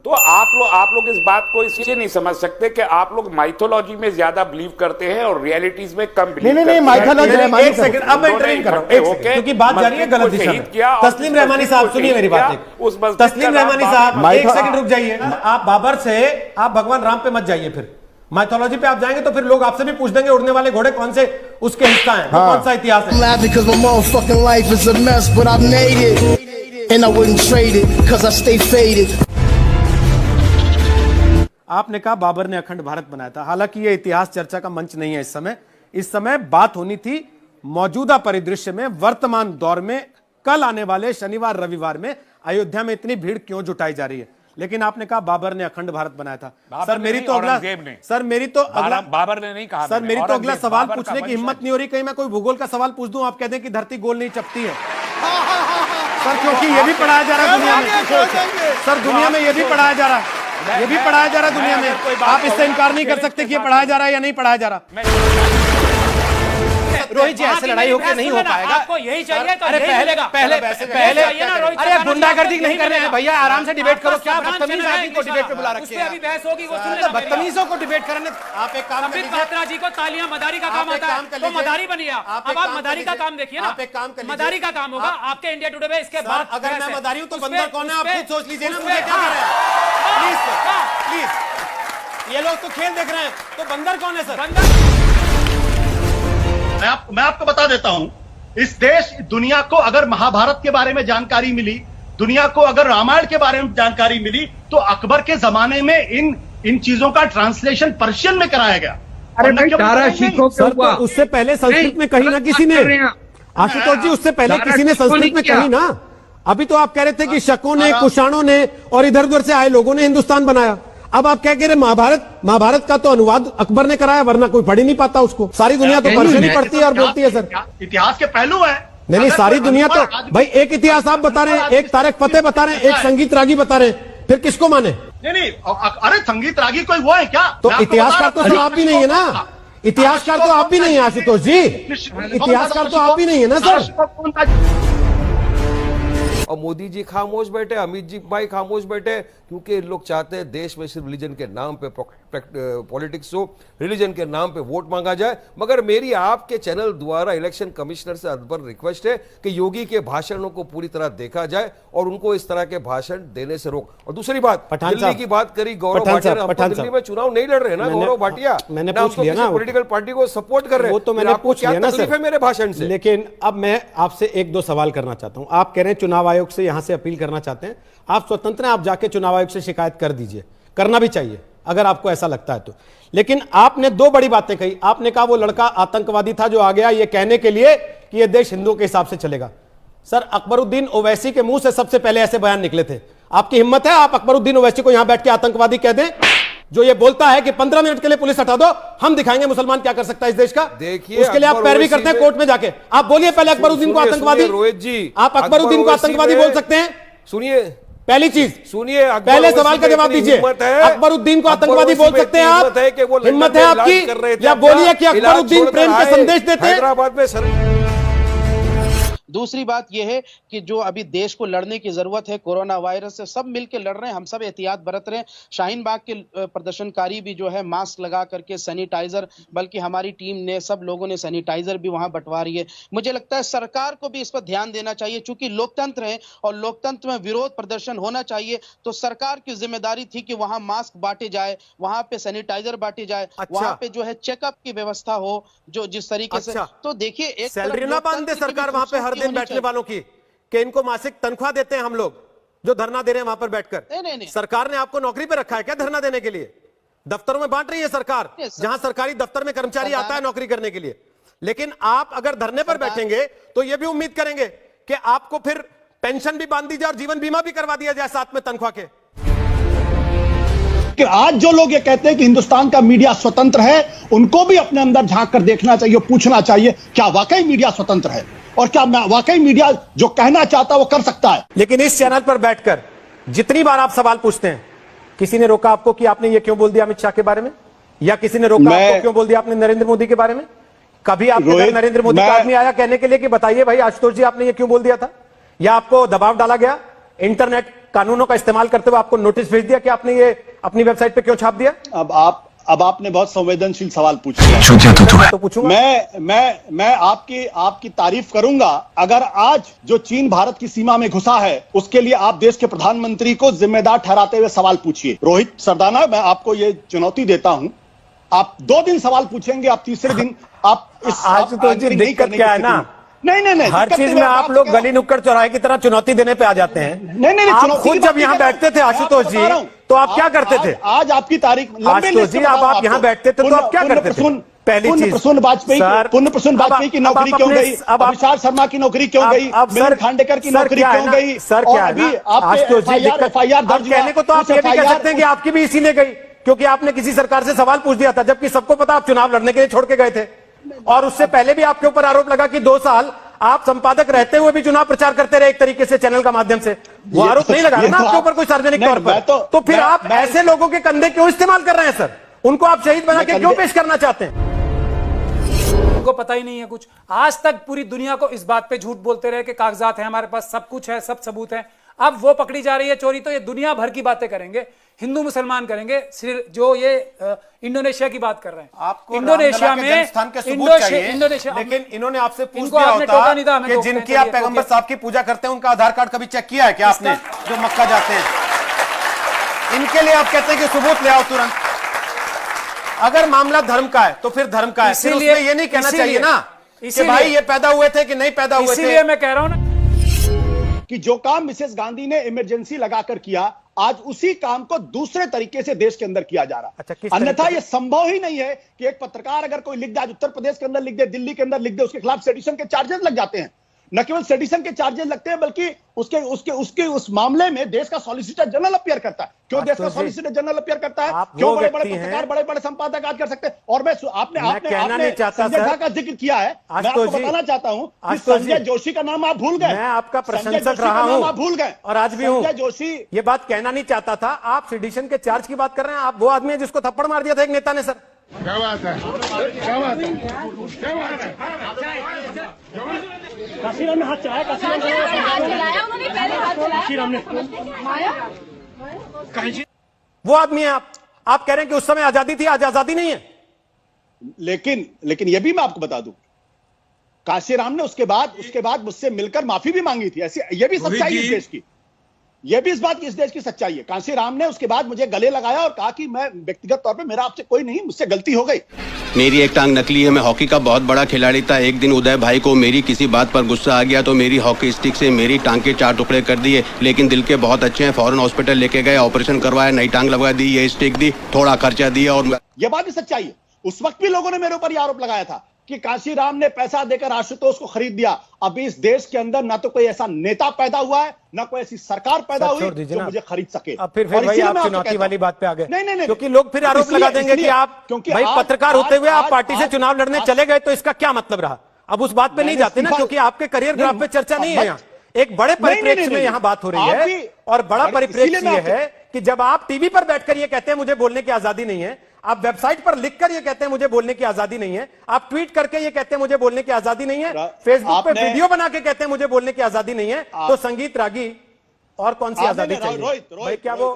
तो आप लोग इस बात को इसलिए नहीं समझ सकते कि आप लोग माइथोलॉजी में ज्यादा बिलीव करते हैं और रियलिटीज में कम बिलीव करते हैं। नहीं माइथोलॉजी। एक सेकंड, अब मैं इंटरव्यू कर रहा हूं, एक सेकंड, क्योंकि बात जा रही है गलत दिशा में। तस्लीम रहमानी साहब सुनिए मेरी बात। तस्लीम रहमानी साहब एक सेकंड रुक जाइए। आप बाबर से आप भगवान राम पे मत जाइए, फिर माइथोलॉजी पे आप जाएंगे तो फिर लोग आपसे भी पूछ देंगे उड़ने वाले घोड़े कौन से उसके हिस्सा हैं, कौन सा इतिहास है। आपने कहा बाबर ने अखंड भारत बनाया था, हालांकि यह इतिहास चर्चा का मंच नहीं है इस समय बात होनी थी मौजूदा परिदृश्य में, वर्तमान दौर में, कल आने वाले शनिवार रविवार में अयोध्या में इतनी भीड़ क्यों जुटाई जा रही है। लेकिन आपने कहा बाबर ने अखंड भारत बनाया था। सर मेरी तो अगला बाबर ने नहीं कहा। सर मेरी तो अगला सवाल पूछने की हिम्मत नहीं हो रही, कहीं मैं कोई भूगोल का सवाल पूछ दूं, आप कह दें कि धरती गोल नहीं चपटी है। सर क्योंकि ये भी पढ़ाया जा रहा है दुनिया में, सर दुनिया में ये भी पढ़ाया जा रहा है, ये भी पढ़ाया जा रहा है दुनिया में। आप इससे इनकार नहीं कर सकते कि ये पढ़ाया जा रहा है या नहीं पढ़ाया जा रहा। रोहित जी ऐसे लड़ाई होकर नहीं हो पाएगा। आपको यही चाहिए तो अरे पहले अरे गुंडागर्दी नहीं करने हैं भैया, आराम से डिबेट करो। क्या बदतमीज आदमी को डिबेट पे बुला रखे हैं? अभी बहस होगी, वो बदतमीजों को डिबेट करने। आप एक काम संबित पात्रा जी को तालियां मदारी का काम आता है, तो मदारी बनिए। अब आप मदारी का काम देखिए ना, आप एक काम कर मदारी का काम होगा आपके इंडिया टुडे में। इसके बाद अगर मैं मदारी हूं तो बंदर कौन है आप खुद सोच लीजिए ना, मुझे क्या कर रहे हैं प्लीज। ये लोग तो खेल देख रहे हैं, तो बंदर कौन है सर? मैं आपको बता देता हूं, इस देश दुनिया को अगर महाभारत के बारे में जानकारी मिली, दुनिया को अगर रामायण के बारे में जानकारी मिली, तो अकबर के जमाने में इन चीजों का ट्रांसलेशन पर्शियन में कराया गया। अरे भाई तारा शीखों सर तो उससे पहले संस्कृत में कही ना किसी ने, आशुतोष जी उससे पहले किसी ने संस्कृत में कही ना। अभी तो आप कह रहे थे कि शकों ने, कुषाणों ने और इधर उधर से आए लोगों ने हिंदुस्तान बनाया। अब आप क्या कह रहे, महाभारत का तो अनुवाद अकबर ने कराया, वरना कोई पढ़ ही नहीं पाता उसको। सारी दुनिया तो पर्शियन ही पढ़ती है और बोलती है सर। इतिहास के पहलू है। नहीं सारी दुनिया तो भाई एक इतिहास आप बता रहे हैं, एक तारक फतेह बता रहे हैं, एक संगीत रागी बता रहे हैं, फिर किसको माने? नहीं अरे संगीत रागी कोई वो है क्या? तो इतिहासकार तो आप भी नहीं है ना, इतिहासकार तो आप भी नहीं है आशुतोष जी, इतिहासकार तो आप भी नहीं है ना सर। और मोदी जी खामोश बैठे, अमित जी भाई खामोश बैठे, क्योंकि लोग चाहते हैं देश में सिर्फ रिलीजन के नाम पे पॉलिटिक्स हो, रिलीजन के नाम पे वोट मांगा जाए। मगर मेरी आपके चैनल द्वारा इलेक्शन कमिश्नर से अदबर रिक्वेस्ट है कि योगी के भाषणों को पूरी तरह देखा जाए और उनको इस तरह के भाषण देने से रोक। और दूसरी बात, दिल्ली की बात करी, गौरव भाटिया दिल्ली में चुनाव नहीं लड़ रहे ना, गौरव भाटिया मैंने पूछ लिया ना, पॉलिटिकल पार्टी को सपोर्ट कर रहे हैं, वो तो मैंने पूछ लिया ना सर मेरे भाषण से। लेकिन अब मैं आपसे एक दो सवाल करना चाहता हूं। आप कह रहे हैं चुनाव आयोग से यहां से अपील करना चाहते हैं, आप स्वतंत्र हैं, आप जाके चुनाव आयोग से शिकायत कर दीजिए, करना भी चाहिए अगर आपको ऐसा लगता है तो। लेकिन आपने दो बड़ी बातें कही। आपने कहा वो लड़का आतंकवादी था जो आ गया ये कहने के लिए कि ये देश हिंदुओं के हिसाब से चलेगा। सर अकबरुद्दीन ओवैसी के मुंह से सबसे पहले ऐसे बयान निकले थे। आपकी हिम्मत है आप अकबरुद्दीन ओवैसी को यहां बैठ के आतंकवादी कह दें, जो ये बोलता है कि 15 मिनट के लिए पुलिस हटा दो, हम दिखाएंगे मुसलमान क्या कर सकता है इस देश का। देखिए उसके लिए आप पैरवी करते हैं कोर्ट में जाके। आप बोलिए पहले अकबरुद्दीन को आतंकवादी, रोहित जी आप अकबरुद्दीन को आतंकवादी बोल सकते हैं? सुनिए पहली चीज, सुनिए पहले सवाल का जवाब दीजिए। अकबरुद्दीन को आतंकवादी बोल सकते हैं आप? हिम्मत है आपकी? या बोलिए कि अकबरुद्दीन प्रेम का संदेश देते हैं? हैदराबाद में दूसरी बात यह है कि जो अभी देश को लड़ने की जरूरत है कोरोना वायरस से, सब मिलकर लड़ रहे हैं, हम सब एहतियात बरत रहे हैं। शाहीन बाग के प्रदर्शनकारी भी जो है मास्क लगा करके, सैनिटाइजर, बल्कि हमारी टीम ने, सब लोगों ने सैनिटाइजर भी वहां बंटवा रही है। मुझे लगता है सरकार को भी इस पर ध्यान देना चाहिए, चूंकि लोकतंत्र है और लोकतंत्र में विरोध प्रदर्शन होना चाहिए, तो सरकार की जिम्मेदारी थी कि वहां मास्क बांटे जाए, वहां पे सैनिटाइजर बांटे जाए, वहां पे जो है चेकअप की व्यवस्था हो, जो जिस तरीके से। तो देखिए एक सैलरी ना बांध दे सरकार वहां पे हर दिन बैठने वालों की, कि इनको मासिक तनख्वाह देते हैं हम लोग जो धरना दे रहे हैं वहां पर बैठकर। नहीं। सरकार ने आपको नौकरी पे रखा है क्या धरना देने के लिए? दफ्तरों में बांट रही है सरकार, जहां सरकारी दफ्तर में कर्मचारी आता है नौकरी करने के लिए। लेकिन आप अगर धरने पर बैठेंगे तो यह भी उम्मीद करेंगे कि आपको फिर पेंशन भी बांध दी जाए और जीवन बीमा भी करवा दिया जाए साथ में तनख्वाह के। कि आज जो लोग ये कहते हैं कि हिंदुस्तान का मीडिया स्वतंत्र है, उनको भी अपने अंदर झांक कर देखना चाहिए, पूछना चाहिए क्या वाकई मीडिया स्वतंत्र है और क्या वाकई मीडिया जो कहना चाहता है वो कर सकता है। लेकिन इस चैनल पर बैठकर जितनी बार आप सवाल पूछते हैं, किसी ने रोका आपको कि आपने ये क्यों बोल दिया अमित शाह के बारे में, या किसी ने रोका आपको क्यों बोल दिया आपने नरेंद्र मोदी के बारे में? कभी आपके घर नरेंद्र मोदी का आदमी आया कहने के लिए कि बताइए भाई आशुतोष जी आपने ये क्यों बोल दिया था? या आपको दबाव डाला गया? इंटरनेट कानूनों का इस्तेमाल करते हुए आपको नोटिस भेज दिया कि आपने ये अपनी वेबसाइट पे क्यों छाप दिया? अब आपने बहुत संवेदनशील सवाल पूछ लिया। तो पूछूंगा। मैं आपकी तारीफ करूंगा अगर आज जो चीन भारत की सीमा में घुसा है उसके लिए आप देश के प्रधानमंत्री को जिम्मेदार ठहराते हुए सवाल पूछिए। रोहित सरदाना, मैं आपको ये चुनौती देता हूं, आप 2 दिन सवाल पूछेंगे, आप तीसरे दिन आप आज तो जी दिक्कत क्या है ना, नहीं हर चीज में आप लोग गली नुक्कड़ चौराहे की तरह चुनौती देने पे आ जाते हैं। नहीं, आप खुद जब यहाँ बैठते थे आशुतोष जी तो आप क्या करते थे? आज आपकी तारीख आशुतोष जी, आप यहाँ बैठते थे तो आप क्या करते थे? पहली चीज, प्रसून वाजपेयी की नौकरी क्यों गई? अभिषेक शर्मा की नौकरी क्यों गई? मिलिंद खांडेकर की नौकरी क्यों गई? सर क्या है आशुतोष जी, एफआईआर दर्ज कहने को तो आप ये भी कह सकते हैं कि आपकी भी इसीलिए गई क्योंकि आपने किसी सरकार से सवाल पूछ दिया था, जबकि सबको पता आप चुनाव लड़ने के लिए छोड़ के गए थे। और उससे पहले भी आपके ऊपर आरोप लगा कि 2 साल आप संपादक रहते हुए भी चुनाव प्रचार करते रहे एक तरीके से चैनल का माध्यम से। वो आरोप नहीं लगा ना आपके ऊपर कोई सार्वजनिक तौर पर। तो फिर आप ऐसे लोगों के कंधे क्यों इस्तेमाल कर रहे हैं सर? उनको आप शहीद बना के क्यों पेश करना चाहते हैं? उनको पता ही नहीं है कुछ। आज तक पूरी दुनिया को इस बात पे झूठ बोलते रहे कि कागजात है हमारे पास, सब कुछ है, सब सबूत है। अब वो पकड़ी जा रही है चोरी, तो ये दुनिया भर की बातें करेंगे, हिंदू मुसलमान करेंगे। जो ये इंडोनेशिया की बात कर रहे हैं, आपको इंडोनेशिया में इंडोनेशिया, लेकिन इन्होंने आपसे पूछ दिया होता कि जिनकी आप पैगंबर साहब की पूजा करते हैं उनका आधार कार्ड कभी चेक किया है क्या आपने, जो मक्का जाते हैं? इनके लिए आप कहते हैं कि सबूत ले आओ तुरंत। अगर मामला धर्म का है तो फिर धर्म का है, फिर उसमें ये नहीं कहना चाहिए ना कि भाई ये पैदा हुए थे कि नहीं पैदा हुए थे। इसीलिए मैं कह रहा हूं ना कि जो काम मिसेस गांधी ने इमरजेंसी लगाकर किया, आज उसी काम को दूसरे तरीके से देश के अंदर किया जा रहा है। अन्यथा यह संभव ही नहीं है कि एक पत्रकार अगर कोई लिख दे, आज उत्तर प्रदेश के अंदर लिख दे, दिल्ली के अंदर लिख दे, उसके खिलाफ सेडिशन के चार्जेस लग जाते हैं। न केवल सेडिशन के चार्जेस लगते हैं बल्कि उसके उस मामले में देश का सॉलिसिटर जनरल अपीयर करता है। क्यों देश का सॉलिसिटर जनरल अपीयर करता है? क्यों बड़े बड़े पत्रकार, बड़े बड़े संपादक आज कर सकते हैं? और आपने संजय झा का जिक्र किया है, मैं आपको बताना चाहता हूं कि संजय जोशी का नाम आप भूल गए। मैं आपका प्रशंसक रहा हूं, आप भूल गए और आज भी हूं। संजय जोशी ये बात कहना नहीं चाहता था। आप सेडिशन के चार्ज की बात कर रहे हैं। आप वो आदमी है जिसको थप्पड़ मार दिया था एक नेता ने सर। क्या बात है, क्या बात है, क्या बात है? काशीराम ने हाथ चलाया, काशीराम ने वो आदमी है आप कह रहे हैं कि उस समय आजादी थी, आज आजादी नहीं है। लेकिन यह भी मैं आपको बता दूं, काशीराम ने उसके बाद मुझसे मिलकर माफी भी मांगी थी। ऐसी यह भी सच्चाई है इस देश की, यह भी इस बात की इस देश की सच्चाई है। कांशीराम ने उसके बाद मुझे गले लगाया और कहा कि मैं व्यक्तिगत तौर पे मेरा आपसे कोई नहीं, मुझसे गलती हो गई। मेरी एक टांग नकली है, मैं हॉकी का बहुत बड़ा खिलाड़ी था। एक दिन उदय भाई को मेरी किसी बात पर गुस्सा आ गया तो मेरी हॉकी स्टिक से मेरी टांग के 4 टुकड़े कर दिए। लेकिन दिल के बहुत अच्छे हैं, फौरन हॉस्पिटल लेके गए, ऑपरेशन करवाया, नई टांग लगवा दी, ये स्टिक दी, थोड़ा खर्चा दिया। और यह बात भी सच्चाई है। उस वक्त भी लोगों ने मेरे ऊपर आरोप लगाया था कि काशीराम ने पैसा देकर आशुतोष को खरीद दिया। अभी इस देश के अंदर ना तो कोई ऐसा नेता पैदा हुआ है, ना कोई ऐसी सरकार पैदा हुई जो मुझे खरीद सके। अब फिर भाई आप चुनौती वाली बात पे आ गए। नहीं, क्योंकि लोग फिर आरोप लगा देंगे कि आप भाई पत्रकार होते हुए आप पार्टी से चुनाव लड़ने चले गए, तो इसका क्या मतलब रहा? अब उस बात पे नहीं जाते ना, क्योंकि आपके करियर ग्राफ पे चर्चा नहीं है यहाँ। एक बड़े परिप्रेक्ष्य में यहाँ बात हो रही है, और बड़ा परिप्रेक्ष्य ये है कि जब आप टीवी पर बैठकर ये कहते हैं मुझे बोलने की आजादी नहीं है, आप वेबसाइट पर लिखकर ये कहते हैं मुझे बोलने की आजादी नहीं है, आप ट्वीट करके ये कहते हैं मुझे बोलने की आजादी नहीं है, फेसबुक पे वीडियो बना के कहते हैं मुझे बोलने की आजादी नहीं है, तो संगीत रागी और कौन सी आजादी चाहिए? भाई क्या वो